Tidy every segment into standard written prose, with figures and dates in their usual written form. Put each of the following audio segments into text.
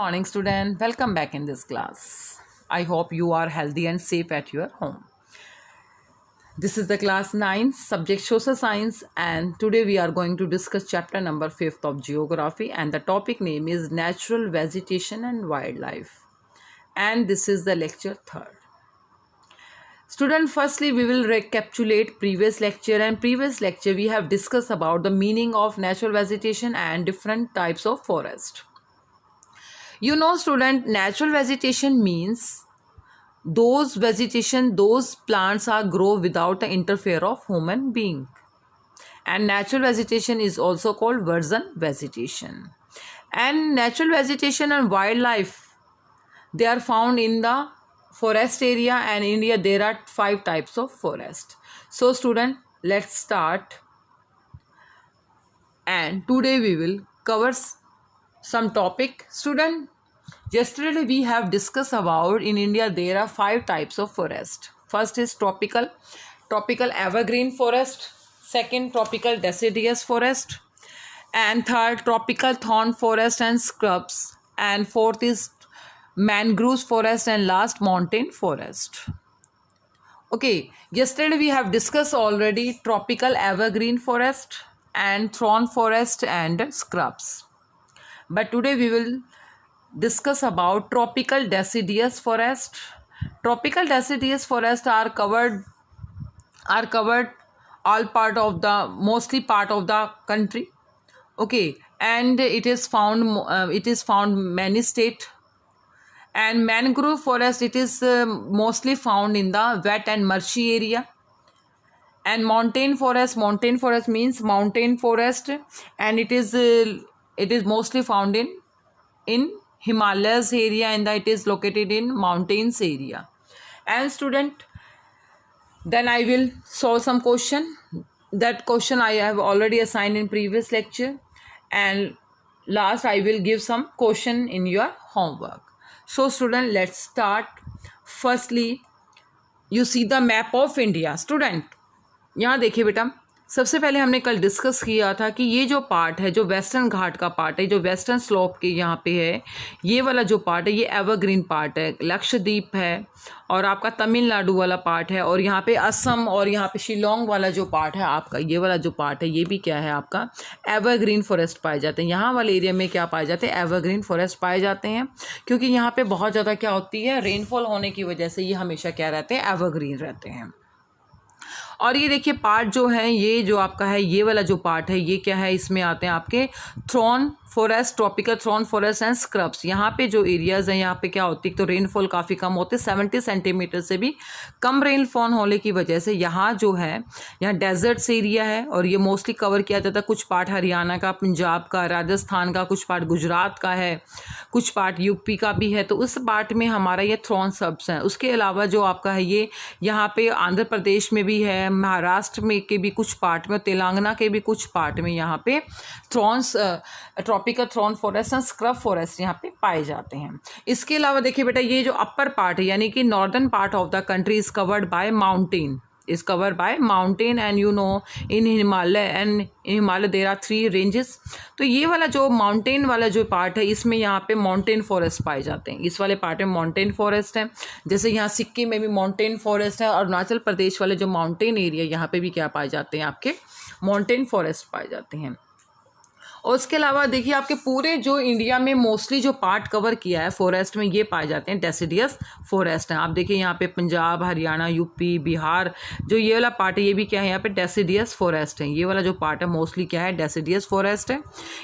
morning, student. Welcome back in this class. I hope you are healthy and safe at your home. This is the class 9, subject social science, and today we are going to discuss chapter number 5 of geography, and the topic name is natural vegetation and wildlife. And this is the lecture 3rd. Student, firstly we will recapitulate previous lecture, and previous lecture we have discussed about the meaning of natural vegetation and different types of forest. You know, student, natural vegetation means those plants are grow without the interfere of human being. And natural vegetation is also called virgin vegetation. And natural vegetation and wildlife, they are found in the forest area, and in India there are 5 types of forest. So student, let's start. And today we will cover some topic. Student, yesterday we have discussed about in India there are 5 types of forest. First is tropical evergreen forest, second tropical deciduous forest, and third tropical thorn forest and scrubs, and fourth is mangrove forest, and last mountain forest. Okay, yesterday we have discussed already tropical evergreen forest and thorn forest and scrubs. But today we will discuss about tropical deciduous forest. Tropical deciduous forest are covered mostly part of the country. Okay, and it is found many state. And mangrove forest, it is mostly found in the wet and marshy area. And mountain forest means mountain forest, and it is mostly found in Himalayas area, and it is located in mountains area. And student, then I will solve some question. That question I have already assigned in previous lecture, and last I will give some question in your homework. So student, let's start. Firstly, you see the map of India. Student, यहाँ देखिए बेटा, सबसे पहले हमने कल discuss किया था कि ये जो पार्ट है, जो वेस्टर्न घाट का पार्ट है, जो वेस्टर्न स्लोप के यहाँ पे है, ये वाला जो पार्ट है ये एवरग्रीन पार्ट है, लक्षद्वीप है, और आपका तमिलनाडु वाला पार्ट है, और यहाँ पे असम और यहाँ पे शिलोंग वाला जो पार्ट है आपका, ये वाला जो पार्ट है ये भी क्या है आपका एवरग्रीन फॉरेस्ट पाए जाते हैं। यहाँ वाले एरिया में क्या पाए जाते हैं, एवरग्रीन फॉरेस्ट पाए जाते हैं, क्योंकि यहाँ पे बहुत ज़्यादा क्या होती है, रेनफॉल होने की वजह से ये हमेशा क्या रहते हैं, एवरग्रीन रहते हैं। और ये देखिए पार्ट जो है, ये जो आपका है, ये वाला जो पार्ट है ये क्या है, इसमें आते हैं आपके thrown forest, tropical thrown forest and scrubs. यहाँ पे जो एरियाज़ हैं यहाँ पे क्या होती है, तो रेनफॉल काफ़ी कम होते हैं, 70 सेंटीमीटर से भी कम रेनफॉल होने की वजह से यहाँ जो है, यहाँ डेजर्ट्स एरिया है, और ये मोस्टली कवर किया जाता है। कुछ पार्ट हरियाणा का, पंजाब का, राजस्थान का, कुछ पार्ट गुजरात का है, कुछ पार्ट यूपी का भी है, तो उस पार्ट में हमारा ये थ्रॉन सब्स हैं। उसके अलावा जो आपका है ये यहाँ पे आंध्र प्रदेश में भी है, महाराष्ट्र में के भी कुछ पार्ट में, तेलंगाना के भी कुछ पार्ट में यहाँ पे Thrones tropical thrown forest and scrub forest यहाँ पे पाए जाते हैं। इसके अलावा देखिए बेटा, ये जो अपर पार्ट है यानी कि northern part of the country is covered by mountain, and you know in Himalaya there are 3 ranges. तो ये वाला जो माउंटेन वाला जो पार्ट है, इसमें यहाँ पे माउंटेन फॉरेस्ट पाए जाते हैं। इस वाले पार्ट में माउंटेन फॉरेस्ट है, जैसे यहाँ सिक्किम में भी माउंटेन फॉरेस्ट है, और अरुणाचल प्रदेश वाले जो माउंटेन एरिया यहाँ पे भी क्या पाए जाते हैं, आपके माउंटेन फॉरेस्ट पाए जाते हैं। और उसके अलावा देखिए आपके पूरे जो इंडिया में मोस्टली जो पार्ट कवर किया है फॉरेस्ट में, ये पाए जाते हैं डेसिडियस फॉरेस्ट हैं। आप देखिए यहाँ पे पंजाब, हरियाणा, यूपी, बिहार, जो ये वाला पार्ट है ये भी क्या है, यहाँ पे डेसिडियस फॉरेस्ट है। ये वाला जो पार्ट है मोस्टली क्या है, डेसिडियस फॉरेस्ट है।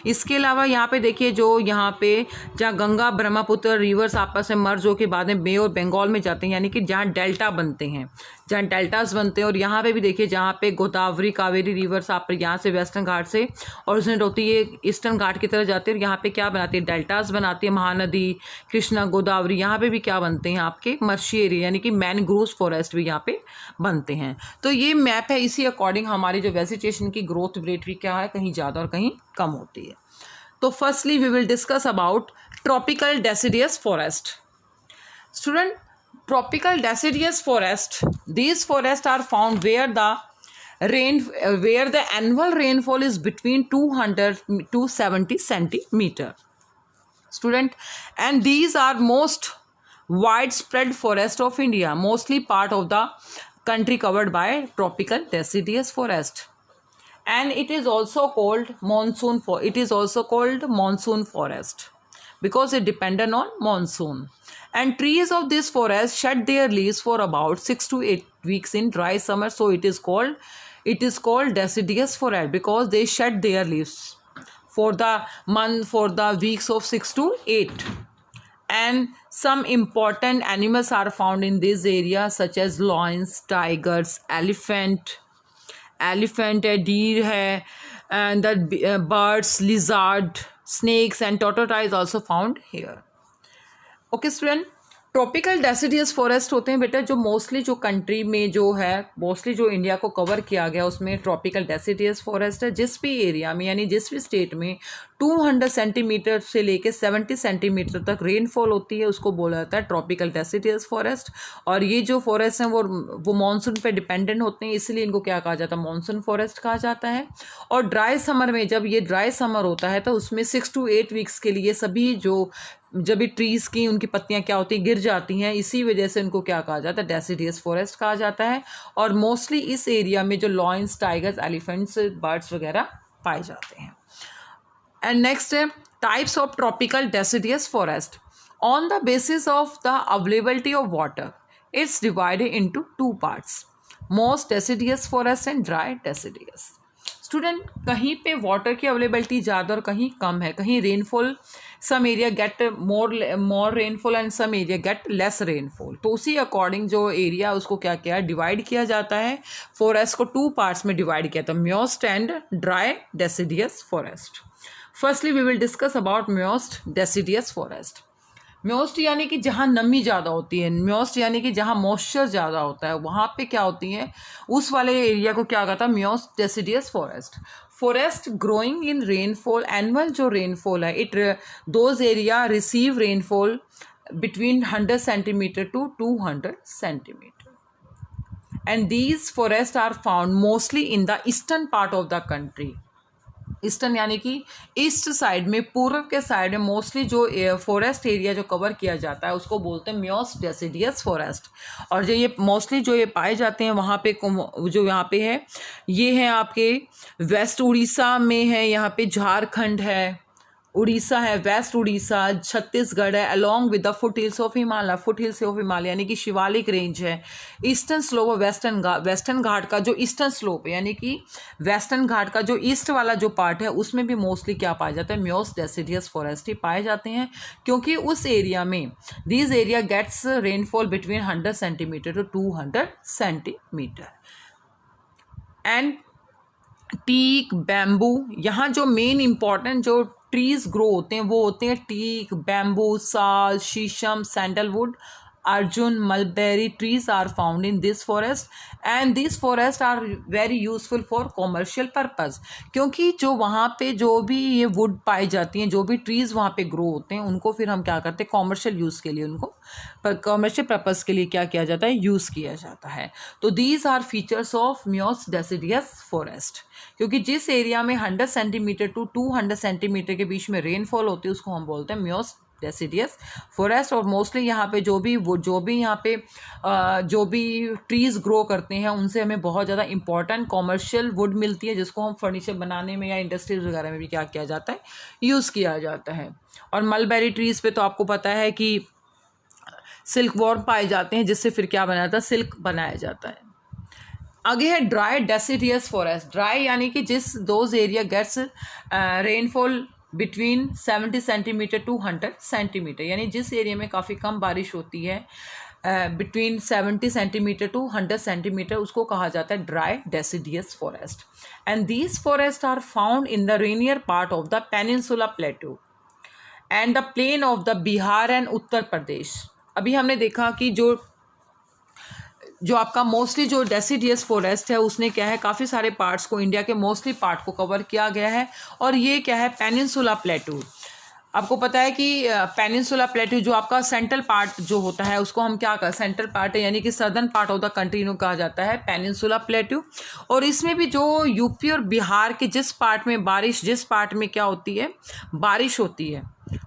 इसके अलावा यहाँ पे देखिए जो यहाँ पे जहाँ गंगा ब्रह्मपुत्र रिवर्स आपस में मर्ज होकर बाद में बे और बंगाल में जाते हैं, यानी कि जहाँ डेल्टा बनते हैं, जहाँ डेल्टास बनते हैं। और यहाँ पे भी देखिए जहाँ पे गोदावरी कावेरी रिवर्स आप यहाँ से वेस्टर्न घाट से ओरिजिनेट होती है, ईस्टर्न घाट की तरफ जाते हैं, और यहाँ पे क्या बनाती है, डेल्टास बनाती है, महानदी, कृष्णा, गोदावरी। यहाँ पे भी क्या बनते हैं, आपके मर्शी एरिया यानी कि मैनग्रोव फॉरेस्ट भी यहाँ पे बनते हैं। तो ये मैप है, इसी अकॉर्डिंग हमारी जो वेजिटेशन की ग्रोथ रेट भी क्या है, कहीं ज़्यादा और कहीं कम होती है। तो firstly we will discuss about tropical deciduous forest. Student, tropical deciduous forest, these forests are found where the annual rainfall is between 200 to 70 centimeter. student. And these are most widespread forest of India, mostly part of the country covered by tropical deciduous forest. And it is also called monsoon forest because it dependent on monsoon. And trees of this forest shed their leaves for about 6 to 8 weeks in dry summer, so it is called deciduous forest because they shed their leaves for the weeks of 6 to 8. And some important animals are found in this area such as lions, tigers, elephant है, deer है, and the birds, lizard, snakes and tortoise also found here. Okay student, tropical deciduous forest होते हैं बेटा जो mostly जो country में जो है मोस्टली जो इंडिया को कवर किया गया उसमें ट्रॉपिकल डेसिडियस फॉरेस्ट है। जिस भी एरिया में यानी जिस भी स्टेट में 200 सेंटीमीटर से लेके 70 सेंटीमीटर तक रेनफॉल होती है उसको बोला जाता है ट्रॉपिकल डेसिडियस फॉरेस्ट। और ये जो फॉरेस्ट हैं वो मानसून पे डिपेंडेंट होते हैं, इसलिए इनको क्या कहा जाता है, मानसून फॉरेस्ट कहा जाता है। और ड्राई समर में जब ये ड्राई समर होता है तो उसमें 6 to 8 वीक्स के लिए सभी जब भी ट्रीज़ की उनकी पत्तियां क्या होती हैं, गिर जाती हैं, इसी वजह से इनको क्या कहा जाता है, डेसिडियस फॉरेस्ट कहा जाता है। और मोस्टली इस एरिया में जो लॉयंस, टाइगर्स, एलिफेंट्स, बर्ड्स वगैरह पाए जाते हैं। एंड नेक्स्ट है types of tropical deciduous forest. On the basis of the availability of water it's divided into 2 parts, most deciduous forest and dry deciduous. Student, कहीं पे water की availability ज़्यादा और कहीं कम है, कहीं rainfall some area get more rainfall and some area get less rainfall, तो उसी अकॉर्डिंग जो एरिया उसको क्या किया डिवाइड किया जाता है। फॉरेस्ट को 2 पार्ट्स में डिवाइड किया था, moist and dry deciduous forest. Firstly we will discuss about moist deciduous forest. Moist यानी कि जहाँ नमी ज़्यादा होती है, मोस्ट यानी कि जहाँ मॉइस्चर ज़्यादा होता है वहाँ पे क्या होती है, उस वाले एरिया को क्या कहता है, moist deciduous forest. Forest growing in rainfall, annual जो रेनफॉल है it those area receive rainfall between 100 centimetre to 200 centimetre. And these forest are found mostly in the eastern part of the country. Eastern यानी कि east side में, पूर्व के side में mostly जो forest area जो कवर किया जाता है उसको बोलते हैं मोस्ट डेसिडियस फॉरेस्ट। और जो ये मोस्टली जो ये पाए जाते हैं वहाँ पे जो यहाँ पे है, ये है आपके वेस्ट उड़ीसा में है, यहाँ पे झारखंड है, उड़ीसा है, वेस्ट उड़ीसा, छत्तीसगढ़ है, along with the foot hills of Himalaya. Foot hills of Himalaya यानी कि शिवालिक रेंज है। ईस्टर्न स्लोप और वेस्टर्न घाट का जो ईस्टर्न स्लोप है यानी कि वेस्टर्न घाट का जो ईस्ट वाला जो पार्ट है उसमें भी मोस्टली क्या पाया जाता है, मोस्ट डेसिडियस फॉरेस्ट ही पाए जाते हैं, क्योंकि उस एरिया में this area gets rainfall between 100 centimetre to 200 centimetre. And teak, bamboo, यहाँ जो मेन इंपॉर्टेंट जो ट्रीज ग्रो होते हैं वो होते हैं teak, bamboo, sal, sheesham, sandalwood, arjun, mulberry trees are found in this forest and this forest are very useful for commercial purpose. क्योंकि जो वहाँ पे जो भी ये वुड पाई जाती हैं, जो भी ट्रीज़ वहाँ पे ग्रो होते हैं उनको फिर हम क्या करते हैं, कॉमर्शियल यूज़ के लिए उनको कॉमर्शियल पर्पस के लिए क्या किया जाता है, यूज़ किया जाता है। तो these are features of moist deciduous forest. क्योंकि जिस एरिया में 100 सेंटीमीटर टू 200 सेंटीमीटर के बीच में रेनफॉल होती है उसको हम बोलते हैं मोस्ट डेसिडियस फॉरेस्ट। और मोस्टली यहाँ पे जो भी यहाँ पे जो भी ट्रीज़ ग्रो करते हैं उनसे हमें बहुत ज़्यादा इंपॉर्टेंट कॉमर्शियल वुड मिलती है, जिसको हम फर्नीचर बनाने में या इंडस्ट्रीज वगैरह में भी क्या किया जाता है, यूज़ किया जाता है। और मलबेरी ट्रीज़ पे तो आपको पता है कि सिल्क वॉर्म पाए जाते हैं, जिससे फिर क्या बनाया जाता है, सिल्क बनाया जाता है। आगे है ड्राई डेसिडियस फॉरेस्ट। ड्राई यानी कि जिस those area gets rainfall between 70 centimetre to 100 centimetre, यानी जिस एरिया में काफ़ी कम बारिश होती है बिटवीन 70 सेंटीमीटर टू 100 सेंटीमीटर, उसको कहा जाता है dry deciduous forest. And these forest are found in the rainier part of the peninsula plateau and the plain of the Bihar and Uttar Pradesh. अभी हमने देखा कि जो आपका मोस्टली जो डेसिडियस फॉरेस्ट है उसने क्या है, काफ़ी सारे पार्ट्स को, इंडिया के मोस्टली पार्ट को कवर किया गया है। और ये क्या है, पेनिनसुला प्लेटू। आपको पता है कि पेनिनसुला प्लेट्यू जो आपका सेंट्रल पार्ट जो होता है उसको हम क्या कर, सेंट्रल पार्ट है यानी कि southern part of the country को कहा जाता है पेनिनसुला प्लेट्यू। और इसमें भी जो यूपी और बिहार के जिस पार्ट में बारिश, जिस पार्ट में क्या होती है, बारिश होती है,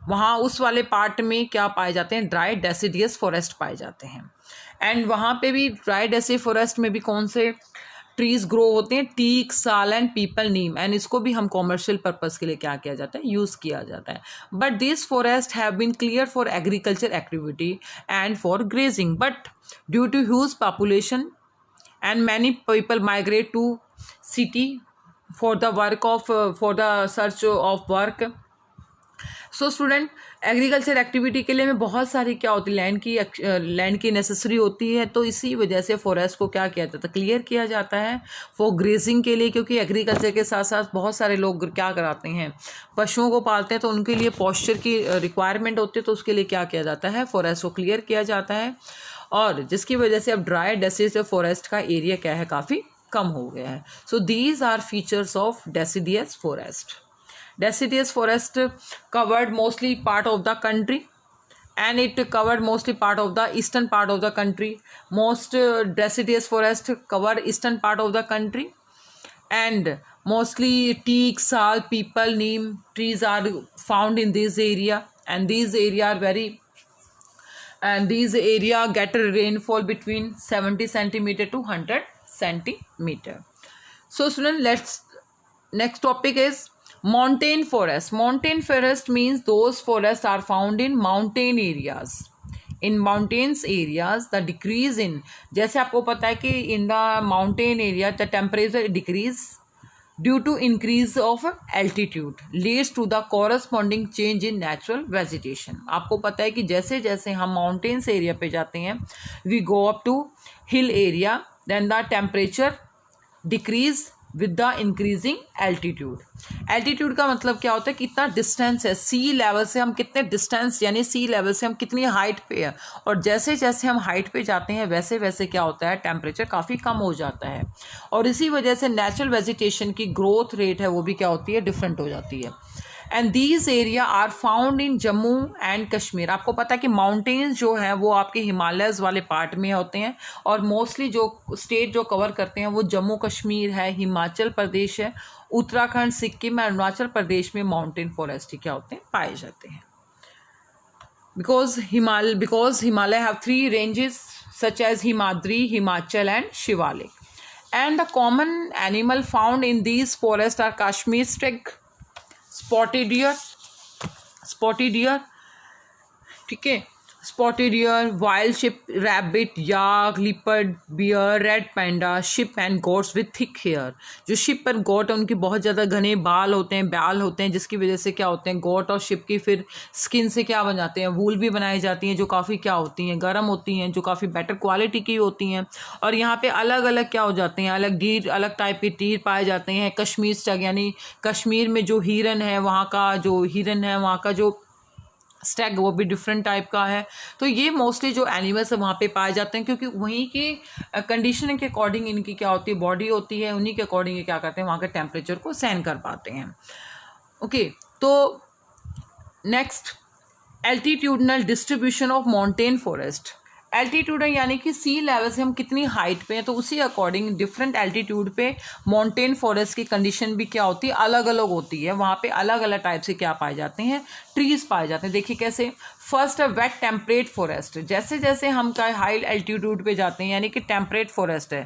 वहाँ उस वाले पार्ट में क्या पाए जाते हैं, ड्राई डेसिडियस फॉरेस्ट पाए जाते हैं। एंड वहाँ पे भी ड्राई डेसिडियस फॉरेस्ट में भी कौन से ट्रीज ग्रो होते हैं, टीक, साल एंड पीपल, नीम। एंड इसको भी हम कॉमर्शियल पर्पस के लिए क्या किया जाता है, यूज़ किया जाता है। But this forest have been clear for agriculture activity and for grazing, but due to huge population and many people migrate to city for the work of for the search of work. So student, agriculture activity के लिए में बहुत सारी क्या होती है, land की necessary होती है। तो इसी वजह से फॉरेस्ट को क्या किया जाता है, क्लियर किया जाता है फॉर ग्रेजिंग के लिए, क्योंकि एग्रीकल्चर के साथ साथ बहुत सारे लोग क्या कराते हैं, पशुओं को पालते हैं, तो उनके लिए पॉस्चर की रिक्वायरमेंट होती है। तो उसके लिए क्या किया जाता है, फॉरेस्ट को क्लियर किया जाता है, और जिसकी वजह से अब ड्राई डेसिडियस फॉरेस्ट का एरिया क्या है, काफ़ी कम हो गया है। So these are features of deciduous forest. Deciduous forest covered mostly part of the country, and it covered mostly part of the eastern part of the country. Most deciduous forest cover eastern part of the country, and mostly teak, sal, peepal, neem trees are found in this area, and these area get a rainfall between 70 centimeter to 100 centimeter. So student, next topic is mountain forest. Mountain forest means those forests are found in mountain areas. In mountains areas the decrease in, जैसे आपको पता है कि in the mountain area the temperature decrease due to increase of altitude leads to the corresponding change in natural vegetation. आपको पता है कि जैसे जैसे हम mountains area पे जाते हैं, we go up to hill area, then the temperature decrease with the increasing altitude. Altitude का मतलब क्या होता है, कितना डिस्टेंस है सी लेवल से, हम कितने डिस्टेंस यानी सी लेवल से हम कितनी हाइट पे है, और जैसे जैसे हम हाइट पे जाते हैं वैसे वैसे क्या होता है, टेम्परेचर काफ़ी कम हो जाता है, और इसी वजह से नेचुरल वेजिटेशन की ग्रोथ रेट है वो भी क्या होती है, डिफरेंट हो जाती है। And these area are found in Jammu and Kashmir. आपको पता है कि माउंटेन्स जो हैं वो आपके हिमालयस वाले पार्ट में होते हैं, और मोस्टली जो स्टेट जो कवर करते हैं वो जम्मू कश्मीर है, हिमाचल प्रदेश है, उत्तराखंड, सिक्किम, अरुणाचल प्रदेश में माउंटेन फॉरेस्ट क्या होते हैं, पाए जाते हैं। Because Himalaya have 3 ranges such as Himadri, Himachal and Shivalik. And the common animal found in these forest are Kashmir stag, spotted deer, ठीक है, spotted deer, wild sheep, rabbit, yak, leopard, bear, red panda, sheep and goats with thick hair. जो sheep और goat है उनके बहुत ज़्यादा घने बाल होते हैं, जिसकी वजह से क्या होते हैं, गोट और शिप की फिर स्किन से क्या बन जाते हैं, वूल भी बनाई जाती हैं, जो काफ़ी क्या होती हैं, गर्म होती हैं, जो काफ़ी बेटर क्वालिटी की होती हैं। और यहाँ पे अलग अलग क्या हो जाते हैं, अलग टाइप के तीर पाए जाते हैं। कश्मीर स्टग यानी कश्मीर में जो हिरन है वहाँ का जो स्टैग वो भी डिफरेंट टाइप का है। तो ये मोस्टली जो एनिमल्स है वहाँ पे पाए जाते हैं, क्योंकि वहीं की कंडीशन के अकॉर्डिंग इनकी क्या होती है, बॉडी होती है, उन्हीं के अकॉर्डिंग ये क्या करते हैं, वहाँ के टेम्परेचर को सहन कर पाते हैं। ओके, तो next, altitudinal distribution of mountain forest. Altitude है यानी कि सी लेवल से हम कितनी हाइट पे हैं, तो उसी अकॉर्डिंग डिफरेंट एल्टीट्यूड पे माउंटेन फॉरेस्ट की कंडीशन भी क्या होती है, अलग अलग होती है। वहाँ पे अलग अलग टाइप से क्या पाए जाते हैं, ट्रीज पाए जाते हैं। देखिए कैसे, फर्स्ट है वेट टेम्परेट फॉरेस्ट। जैसे जैसे हम क्या हाई एल्टीट्यूड पे जाते हैं यानी कि टेम्परेट फॉरेस्ट है,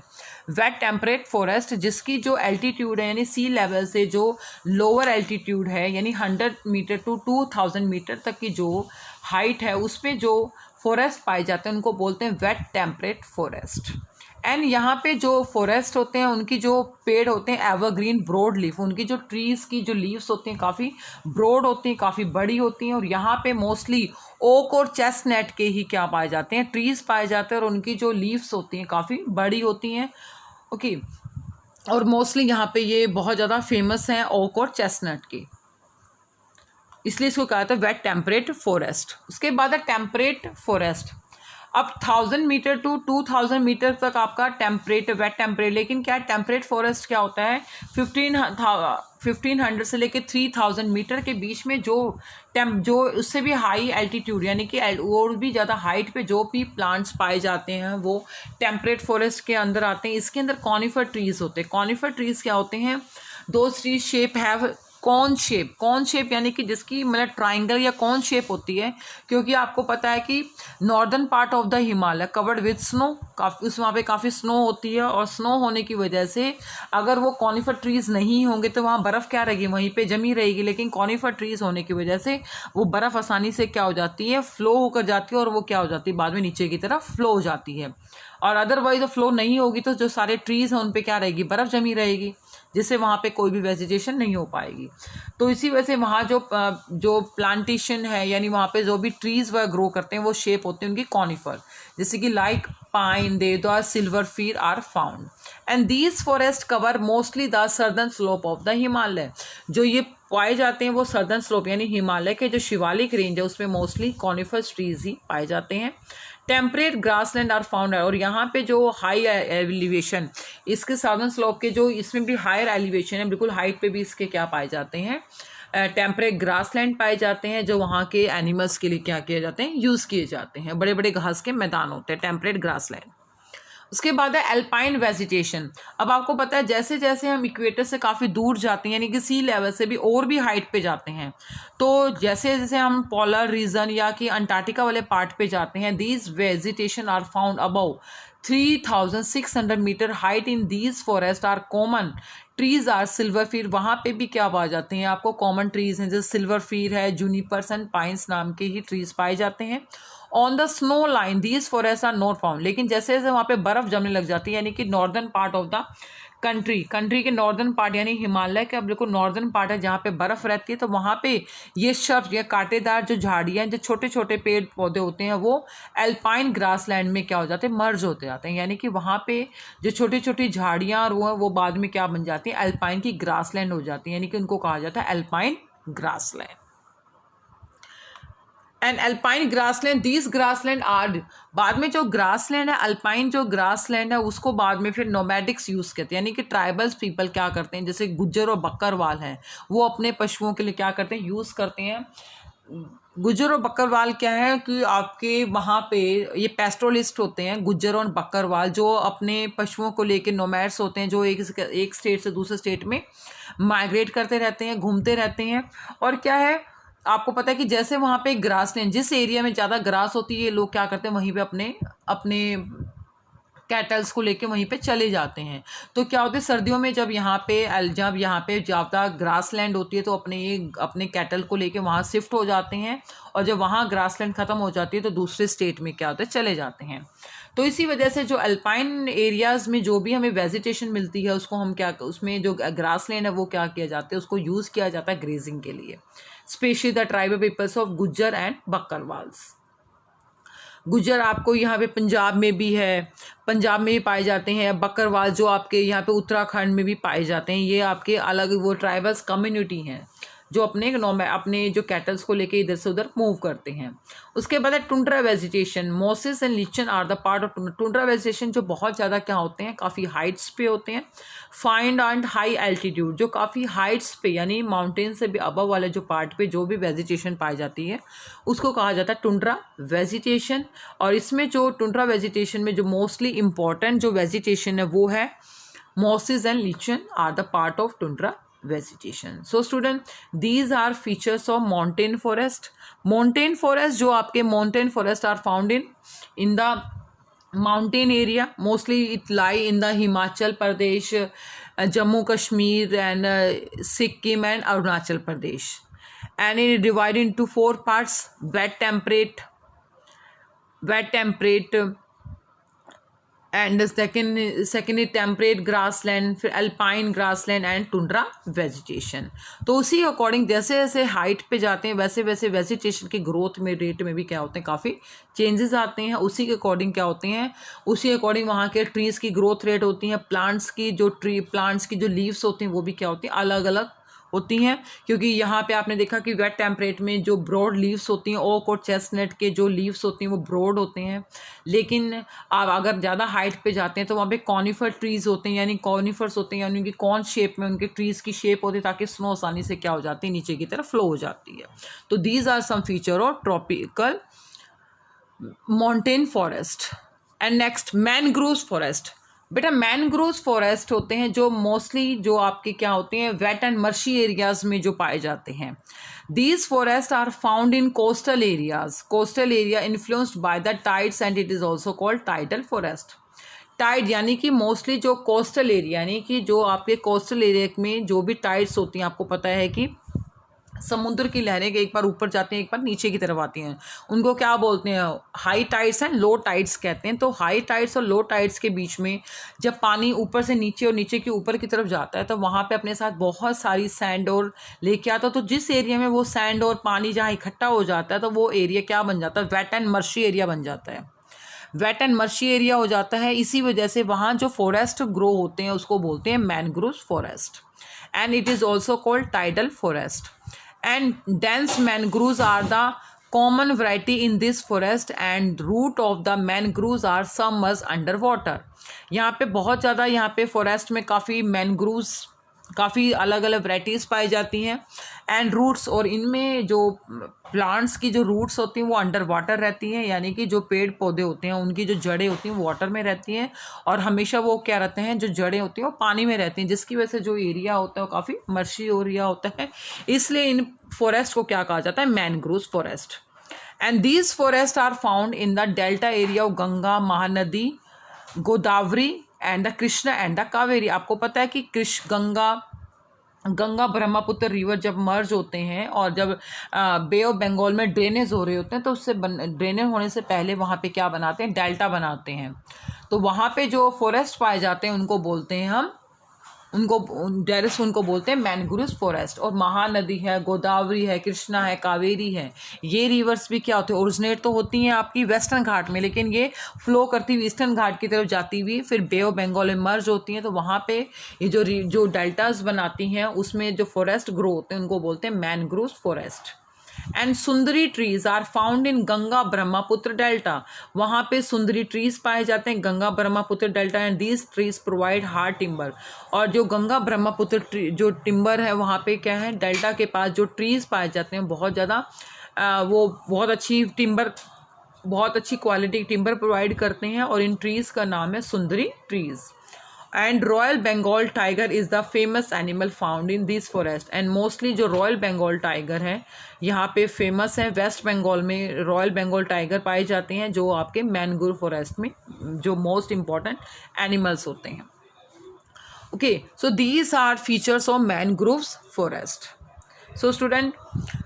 वेट टेम्परेट फॉरेस्ट, जिसकी जो एल्टीट्यूड है यानी सी लेवल से जो लोअर एल्टीट्यूड है यानी 100 मीटर टू 2000 मीटर तक की जो हाइट है उस पर जो फॉरेस्ट पाए जाते हैं उनको बोलते हैं वेट टेम्परेट फॉरेस्ट। एंड यहाँ पे जो फॉरेस्ट होते हैं उनकी जो पेड़ होते हैं एवरग्रीन ब्रॉड लीफ, उनकी जो ट्रीज़ की जो लीव्स होती हैं काफ़ी ब्रॉड होती हैं, काफ़ी बड़ी होती हैं। और यहाँ पे मोस्टली ओक और चेस्टनट के ही क्या पाए जाते हैं, ट्रीज़ पाए जाते हैं, और उनकी जो लीव्स होती हैं काफ़ी बड़ी होती हैं। ओके, और मोस्टली यहाँ पे ये बहुत ज़्यादा फेमस हैं ओक और चेस्टनट की, इसलिए इसको कहा था वेट टेम्परेट फॉरेस्ट। उसके बाद है टेम्परेट फॉरेस्ट। अब 1000 मीटर टू 2000 मीटर तक आपका टेम्परेट वेट टेम्परेट, लेकिन क्या टेम्परेट फॉरेस्ट क्या होता है 1500 से लेके 3000 मीटर के बीच में जो उससे भी हाई एल्टीट्यूड यानी कि और भी ज़्यादा हाइट पे जो भी प्लांट्स पाए जाते हैं वो टेम्परेट फॉरेस्ट के अंदर आते हैं। इसके अंदर कॉनिफर ट्रीज होते हैं। कॉनिफर ट्रीज क्या होते हैं, दो tree shape have cone shape यानी कि जिसकी मतलब ट्राइंगल या कॉन शेप होती है, क्योंकि आपको पता है कि northern part of the Himalaya covered with snow, काफ़ी वहाँ पे काफ़ी स्नो होती है, और स्नो होने की वजह से अगर वो कॉनिफर ट्रीज़ नहीं होंगे तो वहाँ बर्फ़ क्या रहेगी, वहीं पे जमी रहेगी। लेकिन कॉनिफर ट्रीज़ होने की वजह से वो बर्फ़ आसानी से क्या हो जाती है, फ्लो होकर जाती है, और वो क्या हो जाती है बाद में नीचे की तरफ फ्लो हो जाती है। और अदरवाइज फ्लो नहीं होगी तो जो सारे ट्रीज़ हैं उन पे क्या रहेगी, बर्फ़ जमी रहेगी, जिससे वहाँ पे कोई भी वेजिटेशन नहीं हो पाएगी। तो इसी वजह से वहाँ जो प्लांटेशन है यानी वहाँ पे जो भी ट्रीज़ वह ग्रो करते हैं वो शेप होते हैं उनकी कॉनिफर, जैसे कि like pine, deodar, silver fir are found and these forest cover mostly the southern slope of the Himalaya. जो ये पाए जाते हैं वो सर्दर्न स्लोप यानी हिमालय के जो शिवालिक रेंज है उसमें मोस्टली कॉनिफर्स ट्रीज ही पाए जाते हैं। टेम्परेट ग्रासलैंड आर फाउंड, और यहाँ पे जो हाई एलिवेशन इसके साउदर्न स्लोप के जो इसमें भी हायर एलिवेशन है, बिल्कुल हाइट पे भी इसके क्या पाए जाते हैं, टेम्परेट ग्रासलैंड पाए जाते हैं, जो वहाँ के एनिमल्स के लिए क्या किए जाते हैं, यूज़ किए जाते हैं। बड़े बड़े घास के मैदान होते हैं, टेम्परेट ग्रासलैंड। उसके बाद है एल्पाइन वेजिटेशन। अब आपको पता है जैसे जैसे हम इक्वेटर से काफ़ी दूर जाते हैं यानी कि सी लेवल से भी और भी हाइट पे जाते हैं, तो जैसे जैसे हम पोलर रीजन या कि अंटार्कटिका वाले पार्ट पे जाते हैं, these vegetation are found above 3600 metre height in these forest are common trees are silver fir. वहाँ पे भी क्या पाए जाते हैं आपको कॉमन ट्रीज हैं, जैसे सिल्वर फीर है, जूनिपर्स एंड पाइन्स नाम के ही ट्रीज पाए जाते हैं। On the snow line these forest are not found, लेकिन जैसे जैसे वहाँ पे बर्फ़ जमने लग जाती है यानी कि northern part of the country के नॉर्दर्न पार्ट यानी हिमालय का बिल्कुल नॉर्दर्न पार्ट है जहाँ पे बर्फ़ रहती है, तो वहाँ पे ये शब्द या कांटेदार जो झाड़ियाँ जो छोटे छोटे पेड़ पौधे होते हैं वो एल्पाइन ग्रासलैंड में क्या हो जाते हैं, मर्ज होते जाते हैं। यानी कि वहाँ पे जो छोटी छोटी झाड़ियाँ और वो बाद में क्या बन जाती हैं, एल्पाइन की ग्रासलैंड हो जाती है, यानी कि उनको कहा जाता है alpine grassland. And alpine grassland, these grassland are, बाद में जो ग्रासलैंड है अल्पाइन जो ग्रासलैंड है उसको बाद में फिर नोमैडिक्स यूज़ करते हैं, यानी कि ट्राइबल्स पीपल क्या करते हैं, जैसे गुज्जर और बकरवाल हैं वो अपने पशुओं के लिए क्या करते हैं, यूज़ करते हैं। गुज्जर और बकरवाल क्या है कि आपके वहाँ पे ये पेस्टोलिस्ट होते हैं, गुज्जर और बकरवाल जो अपने पशुओं को लेके नोमैड्स होते हैं, जो एक स्टेट से दूसरे स्टेट में माइग्रेट करते रहते हैं, घूमते रहते हैं। और क्या है आपको पता है कि जैसे वहाँ पे ग्रासलैंड, जिस एरिया में ज़्यादा ग्रास होती है लोग क्या करते हैं वहीं पे अपने कैटल्स को लेके वहीं पे चले जाते हैं। तो क्या होता है सर्दियों में जब यहाँ पे ज़्यादा ग्रासलैंड होती है तो अपने कैटल को लेके वहाँ शिफ्ट हो जाते हैं, और जब वहाँ ग्रासलैंड ख़त्म हो जाती है तो दूसरे स्टेट में क्या होता है चले जाते हैं। तो इसी वजह से जो अल्पाइन एरियाज़ में जो भी हमें वेजिटेशन मिलती है उसको हम क्या, उसमें जो ग्रासलैंड है वो क्या किया जाता है, उसको यूज़ किया जाता है ग्रेजिंग के लिए, specially the tribal peoples of Gujjar and Bakarwals. Gujjar आपको यहाँ पे पंजाब में भी है, पंजाब में भी पाए जाते हैं। बकरवाल जो आपके यहाँ पे उत्तराखंड में भी पाए जाते हैं। ये आपके अलग वो ट्राइबल्स कम्युनिटी हैं जो अपने जो कैटल्स को लेके इधर से उधर मूव करते हैं। उसके बाद है tundra vegetation, mosses and lichen are the part of tundra vegetation, जो बहुत ज़्यादा क्या होते हैं, काफ़ी हाइट्स पे होते हैं। फाइंड एंड हाई एल्टीट्यूड, जो काफ़ी हाइट्स पे यानी माउंटेन से भी अबव वाले जो पार्ट पे जो भी वेजिटेशन पाई जाती है उसको कहा जाता है टुंड्रा वेजिटेशन। और इसमें जो टुंड्रा वेजिटेशन में जो मोस्टली इम्पॉर्टेंट जो वेजिटेशन है वो है mosses and lichen are the part of tundra vegetation. So student, these are features of mountain forest. Mountain forest, जो आपके mountain forest are found in the mountain area. Mostly it lie in the Himachal Pradesh, Jammu Kashmir and Sikkim and Arunachal Pradesh. And it is divided into 4 parts: wet temperate and second temperate grassland, फिर alpine grassland and tundra vegetation. तो उसी according जैसे जैसे height पे जाते हैं वैसे वैसे वेजिटेशन की ग्रोथ में रेट में भी क्या होते हैं, काफ़ी चेंजेस आते हैं। उसी के अकॉर्डिंग क्या होते हैं, उसी अकॉर्डिंग वहाँ के ट्रीज़ की ग्रोथ रेट होती हैं, प्लांट्स की जो लीव्स होती हैं वो भी क्या होती हैं, अलग अलग होती हैं, क्योंकि यहाँ पे आपने देखा कि वेट टेम्परेट में जो ब्रॉड लीव्स होती हैं, ओक और चेस्टनट के जो लीव्स होती हैं वो ब्रॉड होते हैं। लेकिन आप अगर ज़्यादा हाइट पे जाते हैं तो वहाँ पे कॉनिफर ट्रीज़ होते हैं, यानी कॉनिफर्स होते हैं, यानी उनकी कॉन शेप में उनके ट्रीज़ की शेप होती है, ताकि स्नो आसानी से क्या हो जाती है, नीचे की तरफ फ्लो हो जाती है। तो these are some feature of tropical mountain forest. And next mangrove forest. बेटा मैनग्रोव फॉरेस्ट होते हैं जो मोस्टली जो आपके क्या होते हैं, वेट एंड मर्शी एरियाज में जो पाए जाते हैं। These forest are found in coastal areas, coastal area influenced by the tides and it is also called tidal forest. Tide यानी कि मोस्टली जो कोस्टल एरिया, यानी कि जो आपके कोस्टल एरिया में जो भी टाइड्स होती हैं, आपको पता है कि समुद्र की लहरें एक बार ऊपर जाती हैं, एक बार नीचे की तरफ आती हैं, उनको क्या बोलते हैं, high tides and low tides कहते हैं। तो हाई टाइड्स और लो टाइड्स के बीच में जब पानी ऊपर से नीचे और नीचे की ऊपर की तरफ जाता है तो वहाँ पे अपने साथ बहुत सारी सैंड और लेके आता है। तो जिस एरिया में वो सैंड और पानी जहाँ इकट्ठा हो जाता है तो वो एरिया क्या बन जाता है, वेट एंड मर्शी एरिया बन जाता है, वेट एंड मर्शी एरिया हो जाता है। इसी वजह से वहाँ जो फॉरेस्ट ग्रो होते हैं उसको बोलते हैं mangrove forest, and it is also called tidal forest. And dense mangroves are the common variety in this forest and root of the mangroves are submerged under water। यहाँ पे बहुत ज़्यादा यहाँ पे फॉरेस्ट में काफ़ी मैनग्रूव्स काफ़ी अलग अलग वैराइटीज़ पाई जाती हैं एंड रूट्स, और इनमें जो प्लांट्स की जो रूट्स होती हैं वो अंडर वाटर रहती हैं, यानी कि जो पेड़ पौधे होते हैं उनकी जो जड़ें होती हैं वो वाटर में रहती हैं, और हमेशा वो क्या रहते हैं, जो जड़ें होती हैं वो पानी में रहती हैं, जिसकी वजह से जो एरिया होता है वो काफ़ी मर्शी एरिया होता है। इसलिए इन फॉरेस्ट को क्या कहा जाता है, mangrove forest. And these forest are found in the delta area of Ganga, Mahanadi, Godavari and the Krishna and the Kaveri. आपको पता है कि गंगा ब्रह्मपुत्र रिवर जब मर्ज होते हैं और जब बे ऑफ बंगाल में ड्रेनेज हो रहे होते हैं तो उससे ड्रेनेज होने से पहले वहाँ पे क्या बनाते हैं, डेल्टा बनाते हैं। तो वहाँ पे जो फॉरेस्ट पाए जाते हैं उनको बोलते हैं हम, उनको बोलते हैं मैनग्रोव फॉरेस्ट। और महानदी है, गोदावरी है, कृष्णा है, कावेरी है, ये रिवर्स भी क्या होते हैं, ओरिजिनेट तो होती हैं आपकी वेस्टर्न घाट में, लेकिन ये फ्लो करती हुई ईस्टर्न घाट की तरफ जाती हुई फिर बे ऑफ बंगाल में मर्ज होती हैं। तो वहाँ पे ये जो डेल्टाज बनाती हैं उसमें जो फॉरेस्ट ग्रो होते हैं उनको बोलते हैं mangrove forest. And sundari trees are found in Ganga Brahmaputra delta. वहाँ पे सुंदरी ट्रीज पाए जाते हैं Ganga Brahmaputra delta, and these trees provide hard timber. और जो गंगा ब्रह्मपुत्र जो टिम्बर है वहाँ पे क्या है, डेल्टा के पास जो ट्रीज पाए जाते हैं बहुत ज़्यादा वो बहुत अच्छी क्वालिटी टिम्बर प्रोवाइड करते हैं, और इन ट्रीज का नाम है sundari trees. And royal Bengal tiger is the famous animal found in this forest. And mostly जो रॉयल बंगाल टाइगर है यहाँ पे फेमस है, वेस्ट बंगाल में रॉयल बंगाल टाइगर पाए जाते हैं जो आपके मैनग्रोव फॉरेस्ट में जो मोस्ट इम्पॉर्टेंट एनिमल्स होते हैं। Okay, so these are features of mangrove forest. So student,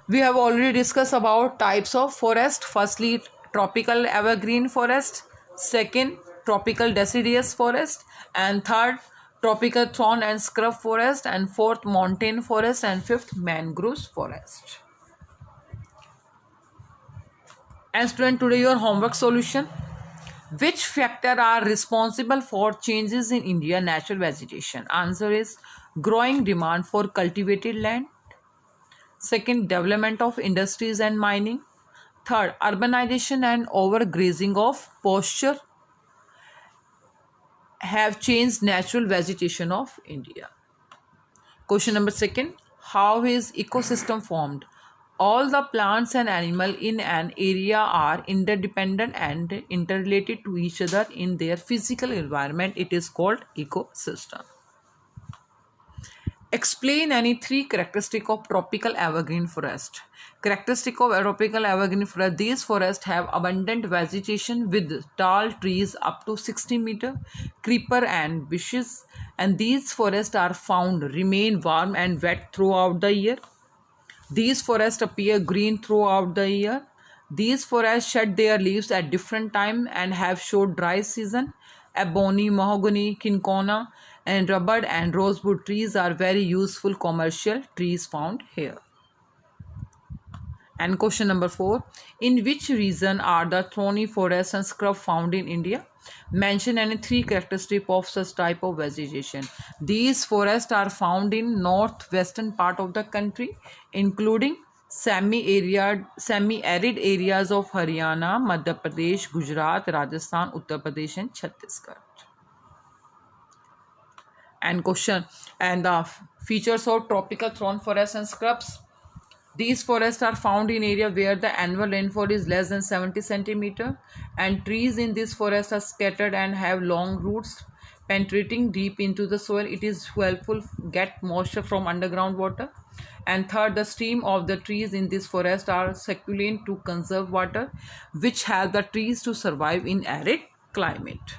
we have already discussed about types of forest. Firstly, tropical evergreen forest. Second, tropical deciduous forest. And third, tropical thorn and scrub forest. And fourth, montane forest. And fifth, mangrove forest. And student, today your homework solution. Which factor are responsible for changes in India natural vegetation? Answer is growing demand for cultivated land. Second, development of industries and mining. Third, urbanization and overgrazing of pasture have changed natural vegetation of India. Question number second, how is ecosystem formed? All the plants and animals in an area are interdependent and interrelated to each other in their physical environment. It is called ecosystem. Explain any three characteristics of tropical evergreen forest. Characteristic of tropical evergreen forest: these forests have abundant vegetation with tall trees up to 60 meter, creeper and bushes, and these forests are found remain warm and wet throughout the year. These forests appear green throughout the year. These forests shed their leaves at different times and have short dry season. Ebony, mahogany, cinchona, and rubber and rosewood trees are very useful commercial trees found here. And question number 4, in which region are the thorny forests and scrub found in India? Mention any three characteristics of such type of vegetation. These forests are found in northwestern part of the country, including semi-arid areas of Haryana, Madhya Pradesh, Gujarat, Rajasthan, Uttar Pradesh, and Chhattisgarh. And question, and the features of tropical thorn forests and scrubs. These forests are found in area where the annual rainfall is less than 70 centimeter, and trees in this forest are scattered and have long roots penetrating deep into the soil. It is helpful get moisture from underground water. And third, the stem of the trees in this forest are succulent to conserve water, which help the trees to survive in arid climate.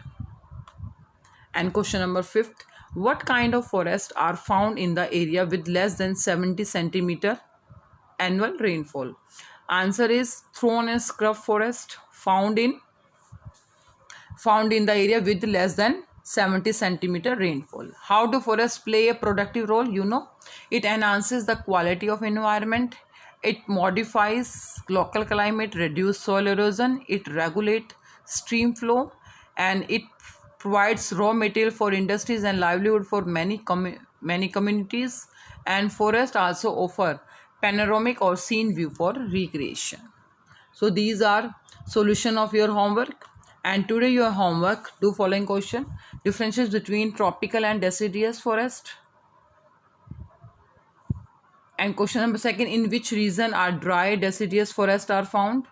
And question number 5, what kind of forests are found in the area with less than 70 centimeter annual rainfall? Answer is thorn and scrub forest found in the area with less than 70 centimeter rainfall. How do forests play a productive role? It enhances the quality of environment, it modifies local climate, reduce soil erosion, it regulates stream flow, and it provides raw material for industries and livelihood for many communities. And forests also offer panoramic or scene view for recreation. So these are solution of your homework. And today your homework, do following question: differences between tropical and deciduous forest. And question number 2, in which region are dry deciduous forests are found?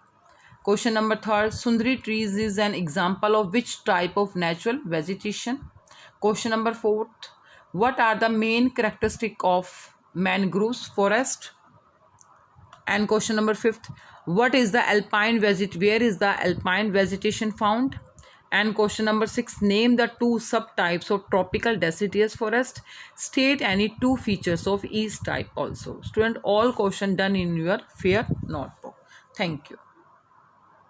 Question number 3, Sundari trees is an example of which type of natural vegetation? Question number 4, what are the main characteristics of mangroves forest? And question number 5, where is the alpine vegetation found? And question number 6, name the 2 subtypes of tropical deciduous forest. State any 2 features of each type also. Student, all question done in your fair notebook. Thank you.